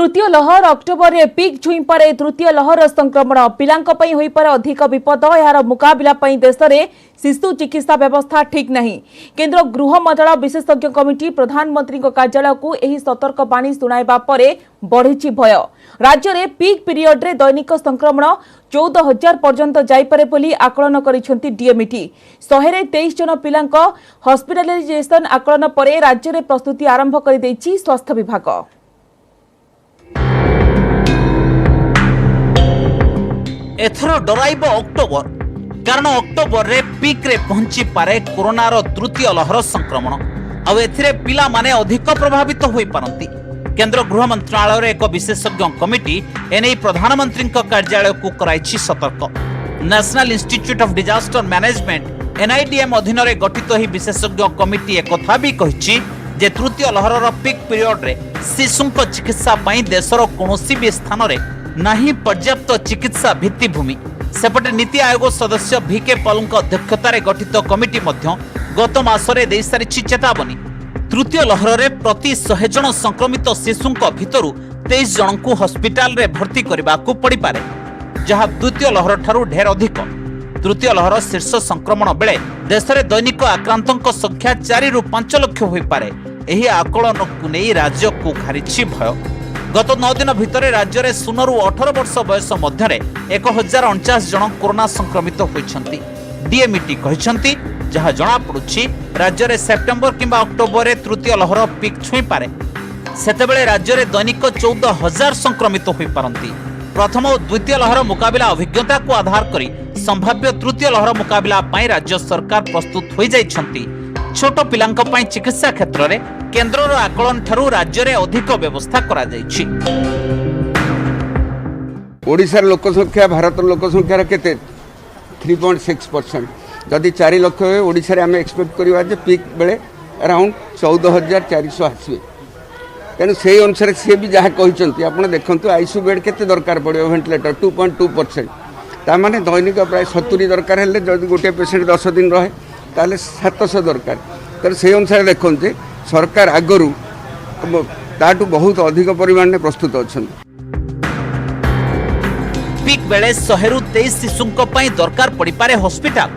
तृतीय लहर अक्टोबर में पिक छुई पारे तृतीय लहर संक्रमण पिलांक पई होई पारे अधिक विपद यार मुकाबला पई देश में शिशु चिकित्सा व्यवस्था ठीक नहीं। केंद्र गृह मंत्रालय विशेषज्ञ कमिटी प्रधानमंत्री कार्यालय को यही सतर्क बाणी सुनाइबा परे बढ़ी भय। राज्य में पिक पीरियड रे दैनिक संक्रमण 14,000 पर्यंत जाइपारे बोली आकलन करिसेंती डीएमईटी। 123 जन पिलांक हॉस्पिटलाइजेशन आकलन परे राज्य में प्रस्तुति आरंभ कर देछि स्वास्थ्य विभाग। एथर डराइब अक्टोबर कारण अक्टोबर रे पीक रे पहुंची पारे कोरोनार तृतीय लहर संक्रमण आ एथिरे पिला माने अधिक प्रभावित होई पारंती। केंद्र गृह मंत्रालय रे एक विशेषज्ञ कमिटी एने प्रधानमंत्री कार्यालय को कराइछि सतर्क। National institute of disaster management NIDM अधीन रे गठित ही विशेषज्ञ कमिटी एक कथा भी कहिछि जे तृतीय लहरर पीक पीरियड रे शिशुंक चिकित्सा पई देशर कोनोसी भी स्थान रे नहीं पर्याप्त चिकित्सा भित्तिभूमि। सेपटे नीति आयोग सदस्य भिके पॉलଙ୍କ अध्यक्षतार गठित कमिटी मध्य गत मासरे देई सारिछि चेतावनी। तृतीय लहर रे प्रति 100 जन संक्रमित शिशुंक भितरु 23 जन को हॉस्पिटल रे भर्ती करबा को पड़ी पारे, जहां द्वितीय लहर ठारू ढेर अधिक। तृतीय लहर शीर्ष संक्रमण बेले देश में दैनिक आक्रांतों संख्या 4 ରୁ 5 लाख होई पारे। एही आकलन को नहीं राज्य को घारिछि भय। गत 9 दिन भितर राज्य में 0 ରୁ 18 वर्ष बयस मध्य 1049 जन कोरोना संक्रमित होइछंती। डीएमईटी कहिछंती जहां जना पड़ुछि राज्य में सेप्टेम्बर किंबा अक्टोबर रे तृतीय लहर पीक छुई पारे। सेतेबेले राज्य में दैनिक 14,000 संक्रमित होई पारंती। प्रथम और द्वितीय लहर मुकाबला अभिज्ञता को आधार करी संभाव्य तृतीय लहर मुकाबला पाई राज्य सरकार प्रस्तुत हो जाइछंती। छोट पिलांक पाई चिकित्सा क्षेत्र में केंद्रर आकलन ठारू राज्य में अधिक व्यवस्था करा जाइछि। ओडिशार लोक संख्या भारत लोक संख्यार केते 3.6%। जदि 4 लाख हुए ओडिशा रे आम एक्सपेक्ट करवा जे पीक बेले अराउंड 14,400 आसवे। तेणु से अनुसार सी भी जहाँ कहते आप देखते आईसीयू बेड के दरकार पड़ो वेंटिलेटर 2.2%। ताने दैनिक प्राय 70 दरकार है। जब गोटे पेसेंट 10 दिन रहे ताले 700 दरकार। तेणु से अनुसार देखते सरकार आगरू ताठू बहुत अधिक परिमाण में प्रस्तुत अच्छा। पीक बेले 100 ରୁ 23 शिशुंक पई दरकार पड़ी पारे हॉस्पिटल।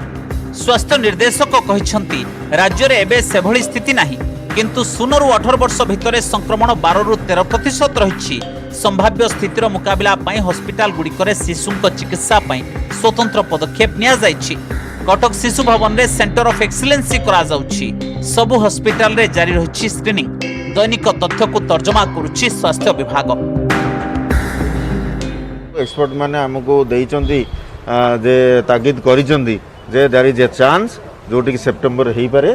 स्वास्थ्य निर्देशक कहिसंती राज्य रे एबे सेभली स्थिति नाही, किंतु 0 ରୁ 18 वर्ष भितर संक्रमण 12 ରୁ 13% रही। संभाव्य स्थितिर मुकाबला पई हॉस्पिटल गुड़िकरे शिशुंक चिकित्सा पई स्वतंत्र पदक्षेप निया जाइछि। कटक शिशु भवन रे सेंटर ऑफ एक्सीलेंसी करा जाउछि। सबु हॉस्पिटल रे जारी रहिछि स्क्रीनिंग। दैनिक तथ्य को तर्जमा करुछि स्वास्थ्य विभाग। एक्सपर्ट माने हमको देइचंदी जे ताकीद करिचंदी जे देयर इज ए चांस जोटी सेप्टेम्बर हेई पारे।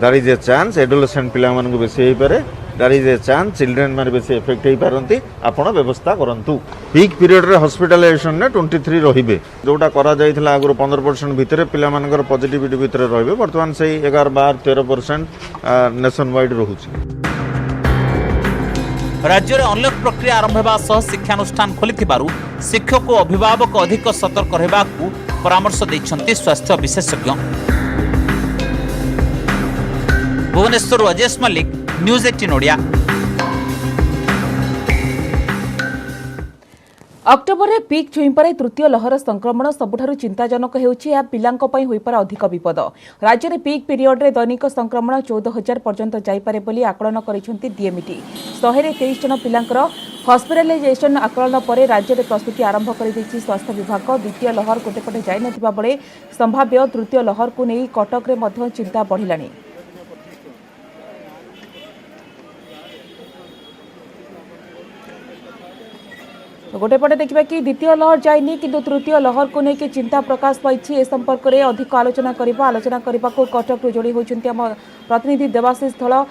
There is a chance adolescent पिला मानक बेसी हेई पारे। There is a chance children माने बेसी इफेक्ट हेई पारंती। आपण व्यवस्था करंतु। पीक पीरियड रे हॉस्पिटलाइजेशन ने 23 रहिबे। जोटा करा जाइथिला आगु 15% भितरे पिला मानकर पॉजिटिविटी भितरे रहिबे। वर्तमान से 11-12-13% नेशन वाइड रहुछि। राज्य में अनलॉक प्रक्रिया आरंभ होगा सह शिक्षानुष्ठान खोली शिक्षक और अभिभावक अधिक सतर्क रहबा को परामर्श देइछंती स्वास्थ्य विशेषज्ञ। भुवनेश्वर अजेश मल्लिक, न्यूज 18 ओडिया। अक्टोबर में पीक छुई पारे तृतीय लहर संक्रमण सबुठारु चिंताजनक हेउछि या पिलांक पई होई पारे अधिक विपद। राज्य में पीक पीरियड रे दैनिक संक्रमण 14,000 पर्यंत जाई पारे बोली आकलन करिसेंती डीएमईटी। 123 जन पिलांकर हॉस्पिटलाइजेशन आकलन परे राज्य में प्रस्तुति आरंभ कर देछि स्वास्थ्य विभाग। द्वितीय लहर गोटेपटे जाई नथिबा बेले संभाव्य तृतीय लहर को नहीं कटक रे मध्य चिंता बढ़िलानी। गोटेपटे देखा कि द्वितीय लहर जाइनी किंतु तृतीय लहर को लेकिन चिंता प्रकाश पाई। ए संपर्क में अधिक आलोचना करने को कटक जोड़ी होती आम प्रतिनिधि देवाशीष धल।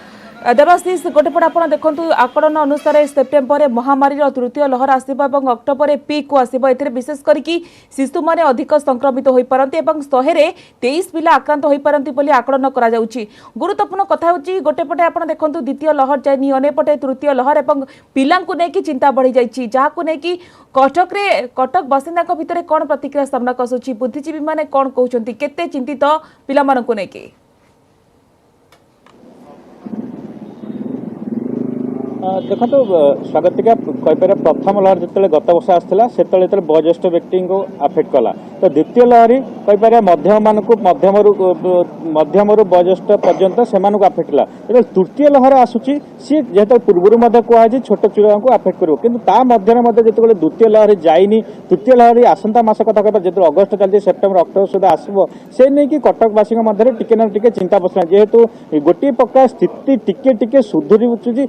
देवाशीष गोटेपटे आप देखु आकलन अनुसार सेप्टेम्बर महामारी तृतीय लहर आसब और अक्टोबर पीक को आसब। ए विशेष करके शिशु मैंने अधिक संक्रमित हो पारती और 123 पिला आक्रांत हो पारती आकलन कर। गुरुत्वपूर्ण कथा हूँ गोटेपटे आप देखु द्वितीय लहर जाइनी अनेपटे तृतीय लहर और पिला चिंता बढ़ी जाइए जहाँ नहीं कटक बासिंदा भितर कौन प्रतिक्रिया सामना आसूँ बुद्धिजीवी मैंने कौन कहते केते चिंतित पिला नहीं। देखो स्वागत टीका कहीपर प्रथम लहर जो गत वर्ष आसाला से वयोज्येष्ठ व्यक्ति को अफेक्ट कला तो द्वितीय लहरी कहीपर मध्यम मान मध्यम वयोज्येष्ठ पर्यंत से अफेक्ट कला जो तृतीय लहर आसूसी सी जेहेतु पूर्व कहुई छोट छुआ को अफेक्ट कर जो द्वितीय लहरी जाइनी तृतीय लहरी आसंता मास कथा कहता जो अगस्ट चलती सेप्टेम्बर अक्टोबर सुधा आसो से नहीं कि कटकवासी मध्य टिके ना टिके चिंता पशा जेहेतु गोटे प्रकार स्थिति टिके टिके सुधुरी उठुची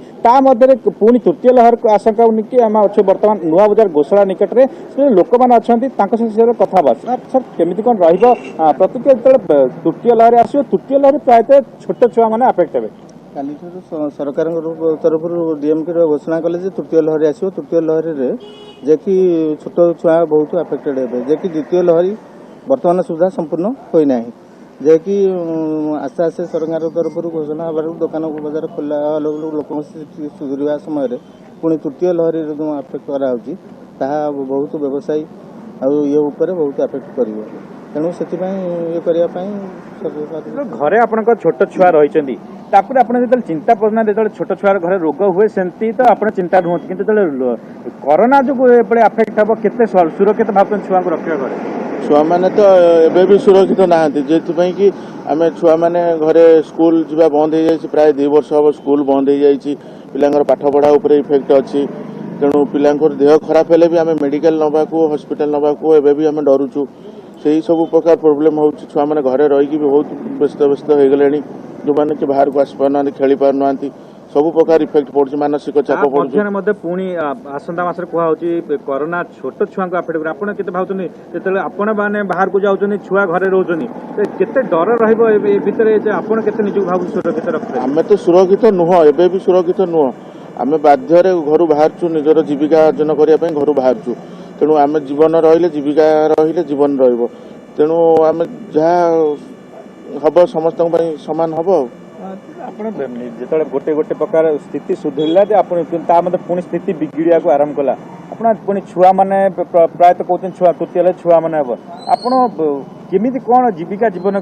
पुणी तृतीय लहर को आशंका नहीं आम अच्छे बर्तमान नुआ बजार घोषणा निकट में लोक मैंने अच्छा कथा सर केमी कौन प्रतिक्रिया जो तृतीय लहर आसो तृतीय लहर प्रायतः छोट छुआ मैंने अफेक्ट हे काली सरकार तरफ डीएमके घोषणा कले तृतीय लहरी आसो तृतीय लहरी जे कि छोट छुआ बहुत अफेक्टेड हे जे कि द्वितीय लहरी बर्तमान सुविधा संपूर्ण होना जे कि आस्ते आस्ते सरकार तरफ घोषणा हबार दुकान बजार खोला लोक सुधुरा समय पुणी तृतीय लहरी जो अफेक्ट कराऊँगी बहुत व्यवसायी ये उपर बहुत अफेक्ट कर तेणु से ये करने घरे आपण छोट छुआ रही जो चिंता पड़ना जो छोट छुआर घरे रोग हुए सेमती तो आप चिंता रुहत कि कोरोना जो अफेक्ट हम के सुरक्षित भाव छुआ को रखा घरे छुआ मैंने तो एबे भी सुरक्षित ना जेपाई कि आम छुआ मैंने घरे स्कूल जावा बंद हो जाए प्राय 2 वर्ष हम स्कूल बंद हो जाए पिलांकर पाठ पढ़ा उपर इफेक्ट अच्छी तेणु पिलांकर देह खराब हेले भी आम मेडिकल नवा को हॉस्पिटल नवा को एबे भी आम डरुचु से ही सब प्रकार प्रोब्लेम हो छुआ मैंने घरे रही बहुत व्यस्त व्यस्त हो गले जो मैंने कि बाहर को आसी पार खेली पार ना सब प्रकार इफेक्ट पड़े मानसिक चाप पड़े पुणी आसंता मास कहूँ कोरोना छोट छुआ को अफेक्ट कर केते भावुनी जो आपण मैंने बाहर को जाऊँ छुआ घरे रोचनी केते डर रही आपड़ के निज भाव सुरक्षित रख आम तो सुरक्षित नुह एबे भी सुरक्षित नुह आम बाध्य घर बाहर निजर जीविका अर्जन करने घर बाहर तेणु आम जीवन रही जीविका रही जीवन रेणु आम जहाँ हम समस्त सामान हम जो गोटे गोटे प्रकार स्थिति सुधरला पुणी स्थिति बिगिड़ा को आरंभ कला पुणी छुआ मैंने प्रायतः कहते छुआ तृतीय छुआ मैंने हम आपड़ी कौन जीविका जीवन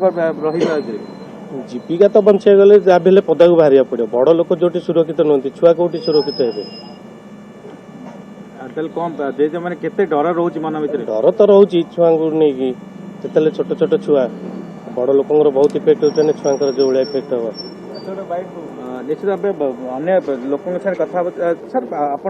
जीविका तो बंचाई गले जहाँ भी पदा को बाहर पड़े बड़ लोक जो सुरक्षित नुहति छुआ कौटी सुरक्षित हे कौन मैंने केते डर रोच मन भर डर तो रोचे छुआ को नहीं जिते छोट छोट छुआ बड़ लोक बहुत इफेक्ट होते छुआ जो भाया इफेक्ट हम निश्चित भाव अन्य लोक कथा सर आप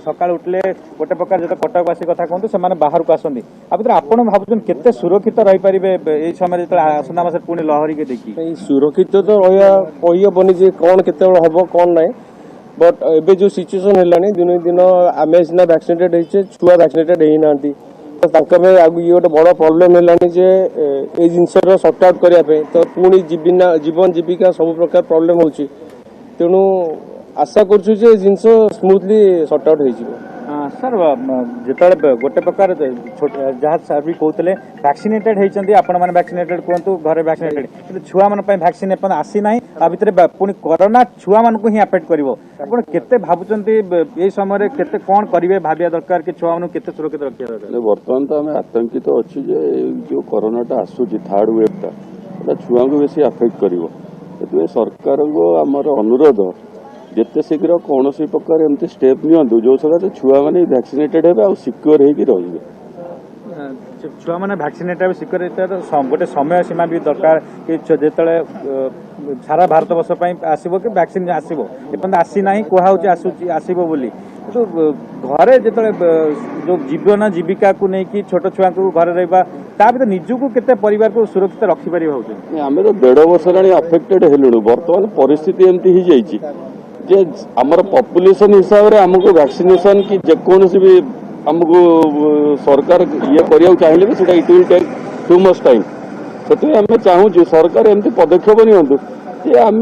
सका उठले गोटे प्रकार जो कटकवासी कथा कहते से बाहर को आसती आप भाव के सुरक्षित रही पारे ये समय जो आसंता मास पुणी लहरी के देखिए सुरक्षित तो रही जे कौन केत हम कौन ना बट एबे जो सिचुएसन है दिन दिन आम सीना वैक्सीनेटेड होइछे छुआ वैक्सीनेटेड होना ये गोटे बड़ प्रोब्लेम है जिनस सर्ट आउट करने तो पुणी जीवन जीविका सब प्रकार प्रोब्लेम हो तेणु आशा करूँ जिनस स्मूथली सर्ट आउट हो सर जो गोटे प्रकार जहाँ सर भी कहते वैक्सीनेटेड होती आपण मैंने वैक्सीनेटेड कहतु घरे वैक्सीनेटेड कि छुआ मान वैक्सीन एपन आसी ना भितर पुणी कोरोना छुआ मान ही अफेक्ट कर भावुं ये समय केते कौन करेंगे भाविया दरकार कि छुआ मान केते सुरक्षित रखा दरकार बर्तमान तो आम आतंकित अच्छे जो कोरोनाटा आसूची थर्ड वेवटा छुआ को बेसी अफेक्ट कर सरकार को आमर अनुरोध जिते शीघ्र कौन प्रकार एमती स्टेप नियंतु जो सका छुआ मैंने वैक्सीनेटेड हे आ सिक्योर होगी छुआ मैंने वैक्सीनेटेड सिक्योर गोटे समय सीमा भी दरकार कि जो सारा भारत वर्ष आसो कि वैक्सीन आसो एपन आसी ना कहूँ आसो बोली तो घरे जो जो जीवन जीविका को लेकिन छोट छुआ को घरे रहा निजक केते परिवार को सुरक्षित रखिपारे भाव आम तो 1.5 वर्ष अफेक्टेड हेलुणु बर्तमान परिस्थिति एमती हो जाइए जे आमर पॉपुलेशन हिसाब से आमको वैक्सीनेशन की जेकोसी भी आमको सरकार ये करिया चाहिए भी it will take 2 months time से आम चाहूँ सरकार एमती पदक्षेप नियंतु जे आम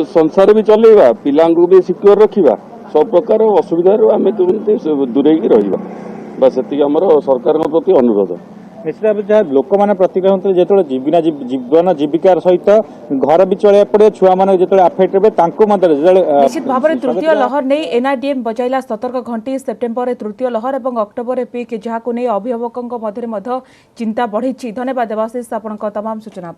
संसार भी चलेगा पिला भी सिक्योर रखा सब प्रकार असुविधा आम दूरे रहा बस से आमर सरकार प्रति अनुरोध निश्चित भाव जहाँ लोक मैंने प्रतिक्रिया जो जीवन जीविका सहित घर भी चलिया पड़े छुआ मैंने जो अफेक्ट हे निश्चित भाव में तृतीय लहर नहीं एनआईडीएम बजाइला सतर्क घंटी सेप्टेम्बर तृतीय लहर और अक्टोबर पीक जहाँ को नहीं अभिभावकों मध्य चिंता बढ़ी। धन्यवाद देवाशीष आपण तमाम सूचना।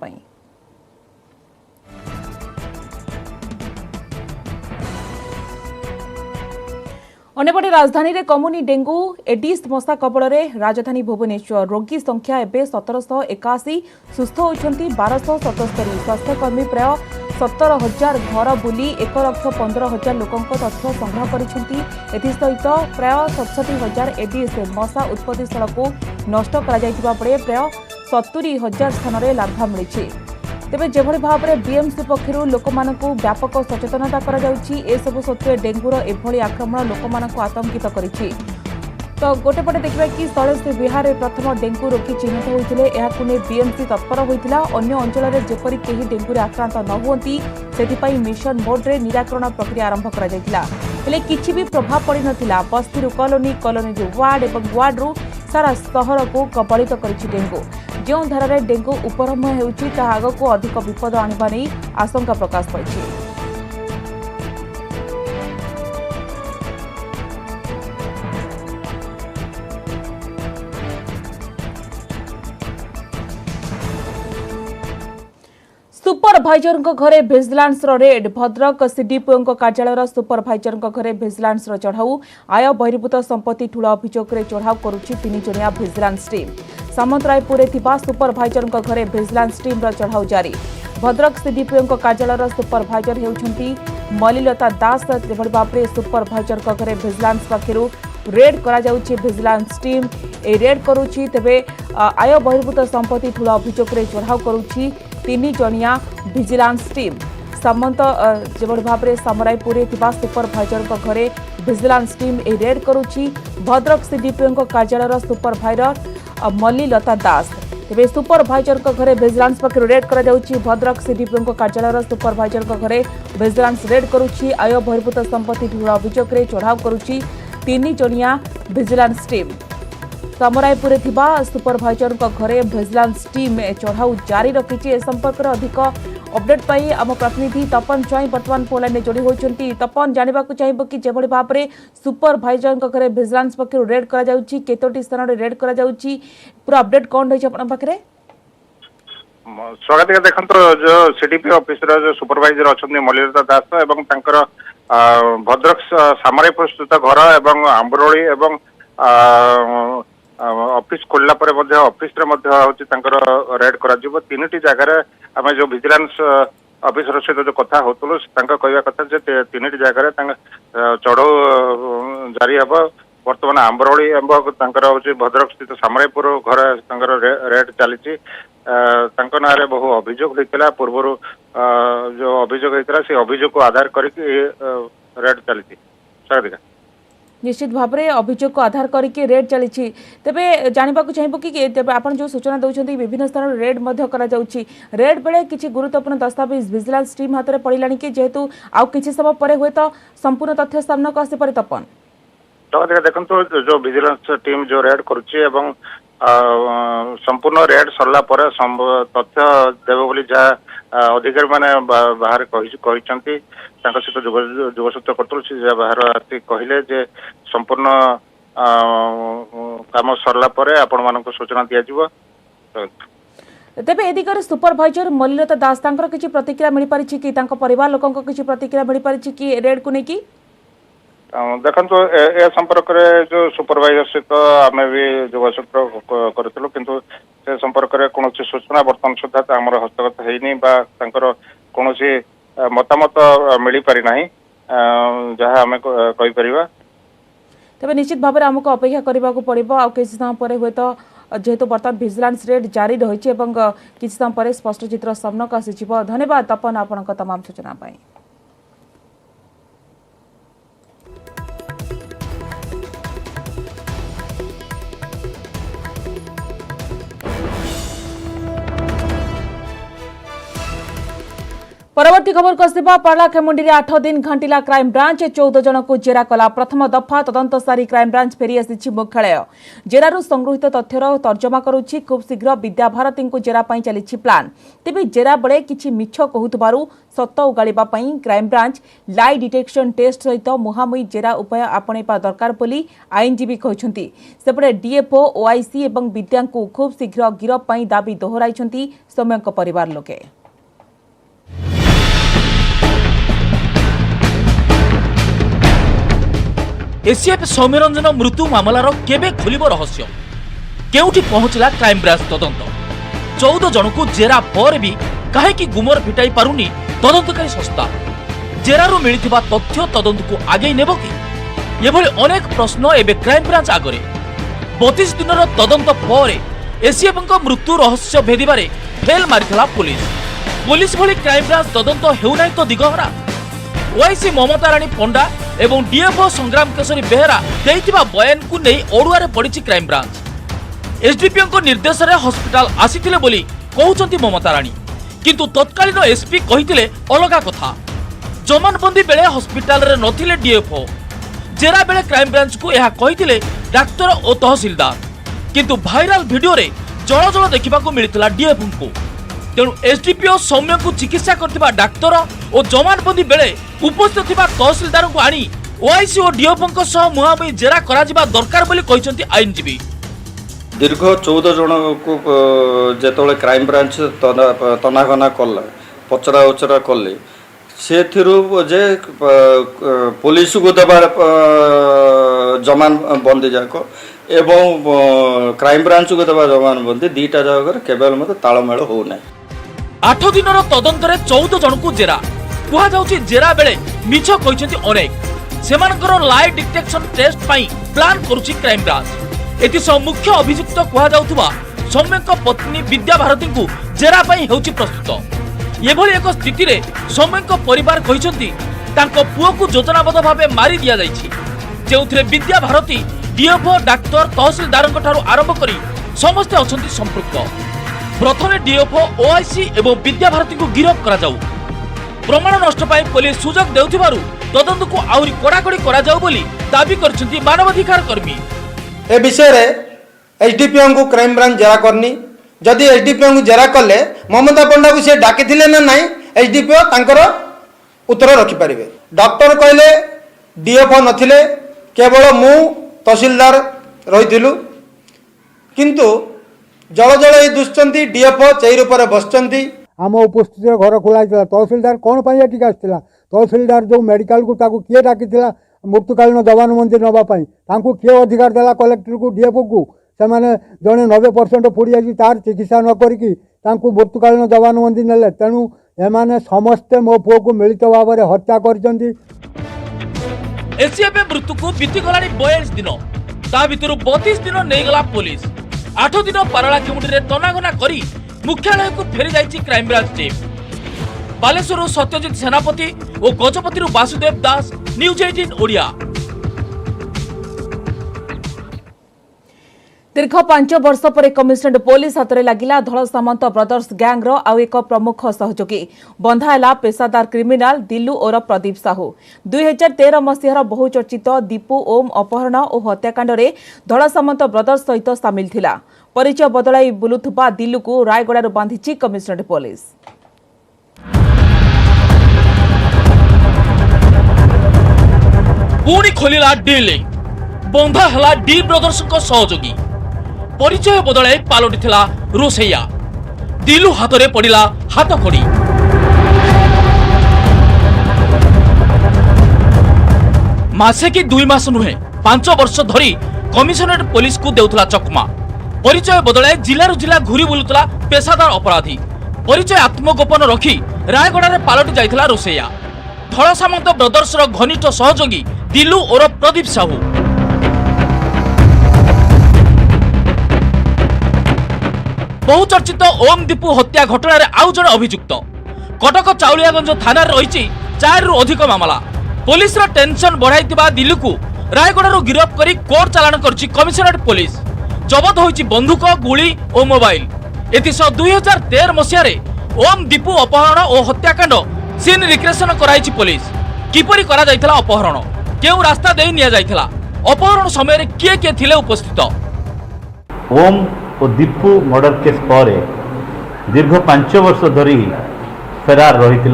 अन्यपटे राजधानी रे कमुनी डेंगू एडिस मशा कबल राजधानी भुवनेश्वर रोगी संख्या एवं 1781 सुस्थ होती 1277 स्वास्थ्यकर्मी प्राय 17,000 घर बुली 1,15,000 लोकों तथ्य संग्रह करसहित प्राय 67,000 एडिस मशा उत्पत्ति स्थल को नष्ट कर प्राय 70,000 स्थान में लार्भा मिली। तेबे जेभଳି भावरे बीएमसी पक्षरु लोकमानकु व्यापक सचेतनता करा जाउछि एसबु सत्वे डेंगूर एभଳି आक्रमण लोकमानकु आतंकित करिछि। तो गोटे पटे देखिबा कि स्थले से बिहार में प्रथम डेंगू रोगी चिन्हित होइतिले एहाकु ने बीएमसी तत्पर होइतिला अन्य अंचल में जेपरि केही डेंगू रे आक्रांत न हुअंती सेतिपई मिशन मोड रे निराकरण प्रक्रिया आरंभ करा जायतिला हेले किछि भी प्रभाव पड़ि नथिला। बस्ती रु कॉलोनी कॉलोनी रु वार्ड एवं वार्ड रु सारा शहर को कबलित करिछि डेंगू। जो धारा डेंगू उपरम हेउछि ताहा आगको अधिक विपद आनिबा नै आशंका प्रकाश पाइछि। सुपरभाइजर घरे भिजिलांस रेड भद्रक सीडीपीओ कार्यालय सुपरभाइजर घरे भिजिलांस चढ़ाऊ आय बहिर्भूत संपत्ति ठूल अभियोग चढ़ाऊ करुछि 3 जणिया भिजिलांस टीम। सामंतरायपुर सुपरभाइजर घरे भिजिलांस टीम चढ़ाऊ जारी। भद्रक सीडीपीओ कार्यालय सुपरभाइजर हेउछंती मलिलता दास जेभଳି भाबरे सुपरभाइजर घरे भिजिलांस पक्षरु रेड करा जाउछि भिजिलांस टीम ए रेड करुछि तेबे आय बहिर्भूत संपत्ति ठूल अभियोग चढ़ाऊ करुछि 3 जणिया भिजिलांस टीम। सामंत जेभଳି भाबरे सामरायपुर सुपरभाइजर घरे भिजिलांस टीम ए रेड करुछि। भद्रक सीडीपीओ कार्यालय सुपरभाइजर मलिलता दास तेबे सुपरभाइजर घरे भिजिलांस पक्षरु रेड करा जाउछि। भद्रक सीडीपीओ कार्यालय सुपरभाइजर घरे भिजिलांस रेड करुछि आय बहिर्भूत संपत्ति ठूल अभियोग चढ़ाऊ करुछि 3 जणिया भिजिलांस टीम। सामरायपुर सुपरभाइजर घरे भिजिलांस टीम चढ़ाऊ जारी रखी। ए संपर्क अधिक अपडेट पाई आम प्रतिनिधि तपन स्वाई बर्तमान फोन लाइन जोड़ी होती। तपन जानवा चाहिए कि जेभଳି भाबरे सुपरभाइजर घरे भिजिलांस पक्षरु रेड करा जाउछि केतोटी स्थान रे रेड करा जाउछि पूरा अपडेट कोन रही अपन पाखरे? स्वागत देखो जो सीडीपी ऑफिस जो सुपरभाइजर अच्छा मलिलता दास एवं तांकर भद्रक सामरायपुर स्थित घर एवं आंबरोली एवं ऑफिस खोलला परे मध्य ऑफिस रे मध्य होची तांकर रेड करा जिवो। 3टी जगह आम जो विजिलेंस ऑफिसर सहित जो कथा होतलो तांका कहवा कथा जे 3टी जगह चढ़ाऊ जारी हब। वर्तमान आंबरोली एवं तांकर होची भद्रक स्थित सामरायपुर घर तांकर रेड चली नारे बहु अभियोग होता पूर्व जो अभियोग होता से अभियोग को आधार करके रेड चली। स्वागत निश्चित भाव में अभियोग को आधार करके रेड चली। तेबे जानवा चाहिए कि आपन जो सूचना दौरान विभिन्न स्थान रेड रेड बेले किसी गुरुत्वपूर्ण दस्तावेज विजिलेंस टीम हाथ में पड़ानी कि जेहेतु आउ किसी समय पर हुए तो संपूर्ण तथ्य सामना को आसपे। तपन देखो जो विजिलेंस टीम जो रेड करुच्ची एवं संपूर्ण रेड सरला पर तथ्य देव बोली जहाँ अधिकारी माने बाहर कहते सहित जोगसूत्र कर बाहर आसी कहले जे संपूर्ण काम सरला पर आपण मानक सूचना दिया। तेबे ए दिगरे सुपरभाइजर मलिलता दास किसी प्रतिक्रिया मिल पारिछि कि परिवार लोकों को किसी प्रतिक्रिया मिल पारिछि कि रेड को लेकिन? देखो ए संपर्क में जो सुपरवाइजर सहित आम भी जोगसूत्र करूँ किंतु से संपर्क में कौन सूचना बर्तमान सुधा आम हस्तगत होनी कौन मतामत मिल पारि ना जहाँ आम कहीपर। तेज निश्चित भाव में आमको अपेक्षा करने को पड़ो आ किसी समय पर हुए तो जेहेतु बर्तमान विजिलेंस रेड जारी रही किसी समय पर स्पष्ट चित्र सामना को आसी। धन्यवाद तपन आपण तमाम सूचना पाई। परवर्ती खबर को आसवा पारलाखेमुंडी 8 दिन घंटिला क्राइम ब्रांच 14 जन को जेरा कला। प्रथम दफा तदंत सारी क्राइम ब्रांच फेरी आसी मुख्यालय जेरारू संगृहित तथ्यर तर्जमा करुछि। खूब शीघ्र विद्याभारती को जेरा पाई चली प्लान। तेबे जेरा बेले किछि मिछ कहूथबारू सत उगाड़िबा पई क्राइम ब्रांच लाई डिटेक्शन टेस्ट सहित मुहामुही जेरा उपाय आपणेबा दरकार बोली आईनजीवी कहउछंती। सेपटे डीएफओ ओआईसी एवं विद्या को खूब शीघ्र गिरफ पई दाबी दोहराइछंती सौम्यक परिवार लोके। एसीएफ सौम्यरंजन मृत्यु मामलार केबे खोलिब रहस्य केउठी पहुंचला क्राइमब्रांच तदंत 14 जन को जेरा पर भी कहीं गुमर फिटाई पारुनी तदंतकारी संस्था जेरारू मिलिथिबा तथ्य तदंत को आगे नेब कि एभली अनेक प्रश्न एबे क्राइमब्रांच आगरे 32 दिन तदंत पर एसीएफ मृत्यु रहस्य भेदिबारे फेल मारिथिला पुलिस भली क्राइमब्रांच तदंत हेउनाई तो दिगहरा ओआईसी ममता राणी पंडा एवं डीएफओ संग्राम केशरी बेहेरा देइथिबा बयान को नहीं ओडुआरे पड़िछि क्राइमब्रांच एसडीपीओ निर्देश में हस्पिटाल आसीथिले बोली कहउचंती ममता राणी किंतु तत्कालीन एसपी कहिथिले अलगा कथा जमानबंदी बेले हस्पिटाल रे नथिले डीएफओ जेरा बेले क्राइमब्रांच को यह कहिथिले डाक्तर और तहसीलदार किंतु भाइराल वीडियो रे जल जल देखा मिलता डीएफओ को तेणु एसडीपीओ सौम्य को चिकित्सा करथिबा डाक्तर और जमानबंदी बेले उपस्थित थिबा तहसीलदार को आनी ओआईसी और डीएफओ सह मुहामुही जेरा करा जिबा दरकार बोली कहिसंती आईनजीवी दीर्घ 14 जन को जेतोले क्राइम ब्रांच तनाघना कले पचरा उचरा कले से जे पुलिस को देवार जमान बंदी जाक एवं क्राइम ब्रांच को देवा जमान बंदी दीटा जगह केवल मत तालमेल हो ना 8 दिन तदंत 14 जन को जेरा कुहा जाउची जेरा बेले मिछ कहिसंती अनेक सेमानकर लाई डिटेक्शन टेस्ट पई प्लान करूची क्राइम ब्रांच एतिसह मुख्य अभियुक्त कुहा जाउथुबा सौम्यक पत्नी विद्या भारती को जेरा पई हेउची प्रस्तुत एभली एक स्थिति रे सौम्यक परिवार कहिसंती तांको पुओ को योजनाबद्ध भावे मारी दिया जाइछि जेउथिरे विद्या भारती डीएफओ डाक्तर तहसीलदार आरंभ करी समस्ते अछंती संपृक्त प्रथमे डीएफओ ओआईसी एवं विद्या भारती को गिरफ्त करा जाऊ प्रमाण नष्ट पाई पुलिस सुजोग देउथिबारु तदंत को आउरी कड़ाकड़ी करा जाऊ बोली दाबी करछंती मानवाधिकार कर्मी ए विषय रे एसडीपीओ को क्राइम ब्रांच जेरा करनी जदि एसडीपीओ को जेरा कले ममता पंडा को से डाकी थिले ना नहीं एसडीपीओ तांकर उत्तर रखि परिबे डॉक्टर कहले डीएफओ नथिले केवल मु तहसीलदार रहिथिलु किंतु जल जल ए दुश्चंती डीएफओ चेयर पर बसचंती आम उपस्थित घर खोला तहसीलदार कौन पाई एटिक आसला तहसीलदार जो मेडिकल को ताकू किए डाकी मृत्युकालीन जवानबंदी नापी किए अधिकार देला कलेक्टर को डीएफओ को से जड़े 90% पुड़ी आज तार चिकित्सा न करी मृत्युकालीन जवानबंदी नेले तेणु एमाने समस्ते मो पुओ को मिलित भाव में हत्या कर एसीएफ मृत्यु को बीतीगला 42 दिन ता भितर 32 दिन नहीं गला पुलिस 8 दिन पारला केमुंडी तनाघना करी मुख्यालय को फेरी जाइछि क्राइमब्रांच टीम बालेश्वर सत्यजित सेनापति और गजपति वासुदेव दास न्यूज 18 ओडिया दीर्घ 5 वर्ष पर कमिशनरेट पुलिस हाथ में लगिला धल सामंत ब्रदर्स गैंग रो आउ एक प्रमुख सहयोगी बंधाला पेशादार क्रिमिनाल दिल्लू और प्रदीप साहू 2013 मसीहार बहुचर्चित दीपू ओम अपहरण और हत्याकांड में धल सामंत ब्रदर्स सहित सामिल थिला परिचय बदलाई बुलुथुबा दिल्लू को रायगड़ा बांधिची कमिशनरेट पुलिस पुणी खोलिला डी लिंक बंधा हला डी ब्रदर्स को सहयोगी परिचय बदलाई पालटिथिला रोसैया दिलू हाथ में पड़ा हाथ कड़ी मासे कि 2 मास नुहे 5 वर्ष धरी कमिशनरेट पुलिस को देउथला चकमा परिचय बदलाई जिला जिला घूरी बुलुतला पेशादार अपराधी परिचय आत्मगोपन रखी रायगड़ा में पालटि जाइथिला रोसैया धल सामंत ब्रदर्स घनिष्ठ सहयोगी दिलू और प्रदीप साहू बहुचर्चित ओम दीपू हत्या घटना आउ जड़े अभियुक्त कटक चाउलियागंज थाना रही 4 रु अधिक मामला पुलिस टेंशन बढ़ाई दिल्ली को रायगड़ा गिरफ्त कर कोर्ट चालाण कर कमिशनरेट पुलिस जबत होइछि बंदूक गुली और मोबाइल एथिसह 2013 मसीह ओम दीपू अपहरण और हत्याकांड सीन रिक्रेशन कराई पुलिस किपरि करा जाइथिला अपहरण केउ रास्ता दे निया जाइथिला अपहरण समय किए किए थिले उपस्थित ओम और दीपू मर्डर केस पर दीर्घ 5 वर्ष धरी फेरार रही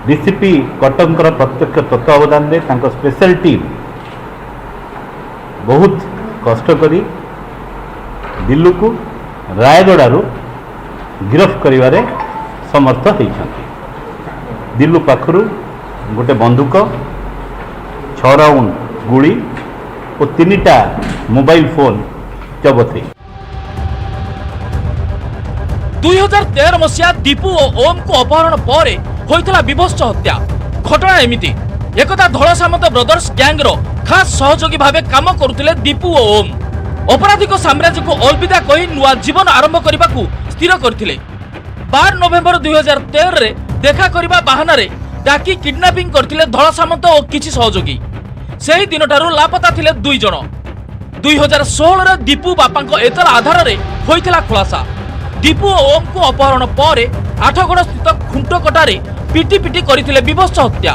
डीसीपी कटकर प्रत्यक्ष तत्वावधान दे स्पेशल टीम बहुत कष्ट करी दिल्लू को रायगड़ू गिरफ्त करिवारे समर्थ होती दिल्लू पाखरु गोटे बंदूक 6 ରାଉଣ୍ଡ ଗୁଳି ଓ 3ଟା ମୋବାଇଲ फोन जबत है। 2013 मसीहा दीपू और ओम को अपहरण पर होइतला विभत्स हत्या घटना एमिति एकदा धला सामंत ब्रदर्स गैंग रो खास सहयोगी भावे काम करुथिले दीपू और ओम अपराधिक साम्राज्य को अलविदा कही नुआ जीवन आरंभ करने को स्थिर करथिले। 12 नवेम्बर 2013 रे देखा करबा बहाना रे डाकी किडनैपिंग करथिले धला सामंत और किछि सहयोगी। सेही दिनटारू लापता थिले 2 जण। 2016 रे दीपू बापांको एतला आधार रे होइतला खुलासा। दीपू और ओम को अपहरण पर आठगड़ स्थित खुंटकटारे पिटी पिटी करथिले विभत्स हत्या।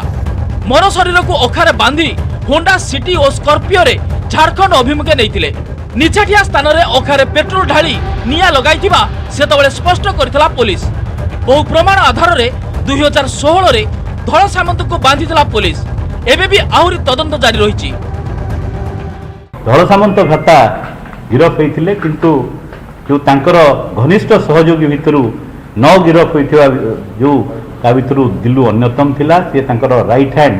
मर शरीर को अखारे बांधी होंडा सिटी और स्कॉर्पियो रे झारखंड अभिमुखे नैथिले। निछाटिया स्थान रे अखारे पेट्रोल ढाली निया लगाइथिबा सेतबेले स्पष्ट करथिला पुलिस। बहु प्रमाण आधार रे 2016 रे धळ सामंत को बांधिथिला पुलिस। एबे भी आहुरी तदंत जारी रहिछि। धळ सामंत भत्ता गिरफ होइथिले किंतु जो तांकर घनिष्ठ सहयोगी भितरु न गिरफ होइथिबा जो ता भितरु दिल्लू अन्यतम थिला। से तांकर राइट हैंड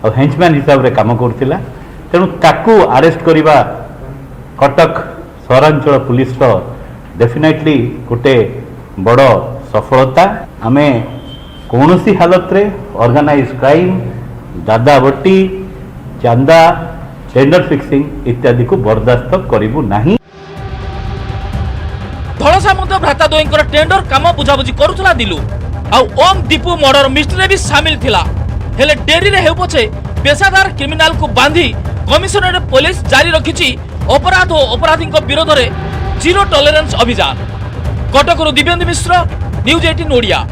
और हेंचमैन हिसाब रे काम करथिला। तेणु ताकू अरेस्ट करिबा कटक सहरांचल पुलिस रो डेफिनेटली गोटे बड़ सफलता। आमे कौनसी हालत रे ऑर्गेनाइज क्राइम दादा बट्टी चांदा टेंडर फिक्सिंग इत्यादि को बर्दाश्त करिबु नाही। धळ सामंत भ्राता दोईंकर टेंडर काम बुझाबुझी करुथला दिलू आ ओम दीपू मर्डर मिस्ट्री भी शामिल थिला। हेले डेरी रे हेउ पछे पेशादार क्रिमिनल को बांधी कमिशनरेट पुलिस जारी रखिछि अपराध और अपराधी विरोध में जीरो टॉलरेंस अभियान। कटकरू दिव्येन्दु मिश्र, न्यूज 18 ओडिया।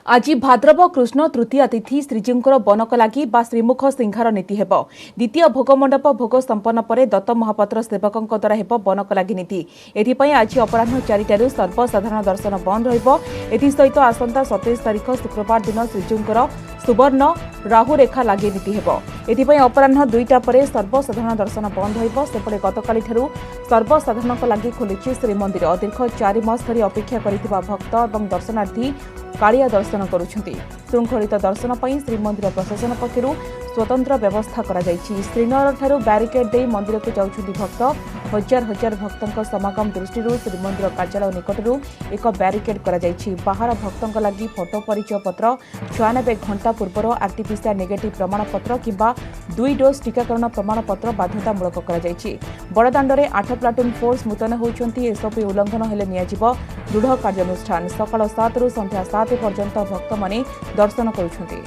आज भाद्रव कृष्ण तृतीया तिथि श्रीजीउंकर बनक लागि बा श्रीमुख सिंहार नीति हेब। द्वितीय भोगमंडप भोग संपन्न पर दत्त महापात्र सेवकଙ୍କ द्वारा हेब बनक लागि नीति। एथिपई आज अपराह्न 4टारू सर्वसाधारण दर्शन बंद रहिबो। एथि सहित आसंता 27 तारिख शुक्रवार दिन श्रीजीउंकर सुवर्ण राहु रेखा लागि नीति हेब। एथिपई अपराह्न 2टा पर सर्वसाधारण दर्शन बंद रहिबो। सेपटे गतकाली ठारू सर्वसाधारणଙ୍କ लागि खोलिछि श्रीमंदिर। दीर्घ 4 मास धरि अपेक्षा करिथिबा भक्त एवं दर्शनार्थी कालिया दर्शन करुछंती। श्रृंखलित दर्शन पई श्रीमंदिर प्रशासन पक्षरु स्वतंत्र व्यवस्था करा जायछि। श्रीनगर ठारू बैरिकेड दे मंदिर को जाउछंती भक्त। हजार हजार भक्तंक समागम दृष्टि श्रीमंदिर कार्यालय निकटरू एक बैरिकेड करा जायछि। बाहर भक्तंक लागि फोटो परिचय पत्र 96 घंटा पूर्वर आरटीपीसीआर नेगेटिव प्रमाणपत्र किंबा 2 डोज टीकाकरण प्रमाणपत्र बाध्यतामूलक करा जायछि। बड़दाण्डरे 8 प्लाटून फोर्स मुतयन होइछंती। एसओपी उल्लंघन हेले नियाजिब दृढ़ कार्यानुष्ठान। सकाळ 7 रु संध्या 7 पर्यंत भक्त माने दर्शन करुछंती।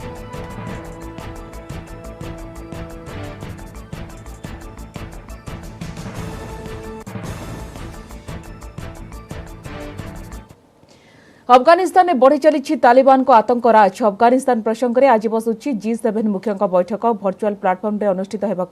अफगानिस्तान में बढ़ी चली तालिबान को आतंक राज। अफगानिस्तान प्रसंग में आज बसुची G7 मुख्यों बैठक भर्चुआल प्लाटफर्म में अनुष्ठित होगा।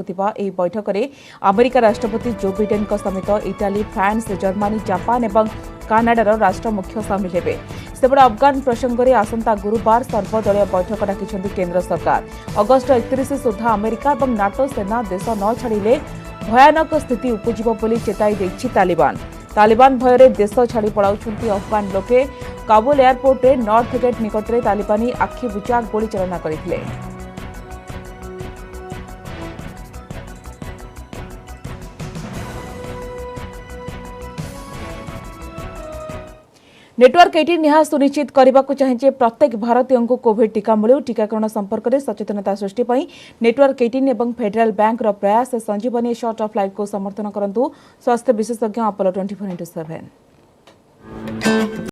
बैठक में अमेरिका राष्ट्रपति जो बिडेन समेत इटाली, फ्रांस, जर्मनी, जापान और कानाडार राष्ट्र मुख्य सामिल हेबे। सेपटे अफगान प्रसंग में आसंता गुरुवार सर्वदलीय बैठक डाकिछंती केंद्र सरकार। अगस्ट 31 सुधा अमेरिका और नाटो सेना देश न छाड़िले भयानक स्थिति उपजिबो बोली चेताई देछि तालिबान। तालिबान भୟରେ देश छाड़ी पलाउछंती अफगान लोके। काबुल एयरपोर्ट रे नॉर्थ गेट निकट में तालिबानी आखि बुचा गोली चालना करथिले। नेटवर्क 18 यह सुनिश्चित करने को चाहे प्रत्येक भारतीय को कोविड टीका मिलू। टीकाकरण संपर्क में सचेतनता सृष्टि नेटवर्क 18 और फेडरल बैंक प्रयास संजीवनी शॉर्ट ऑफ लाइफ को समर्थन करंतु। स्वास्थ्य विशेषज्ञ अपोलो 24x7।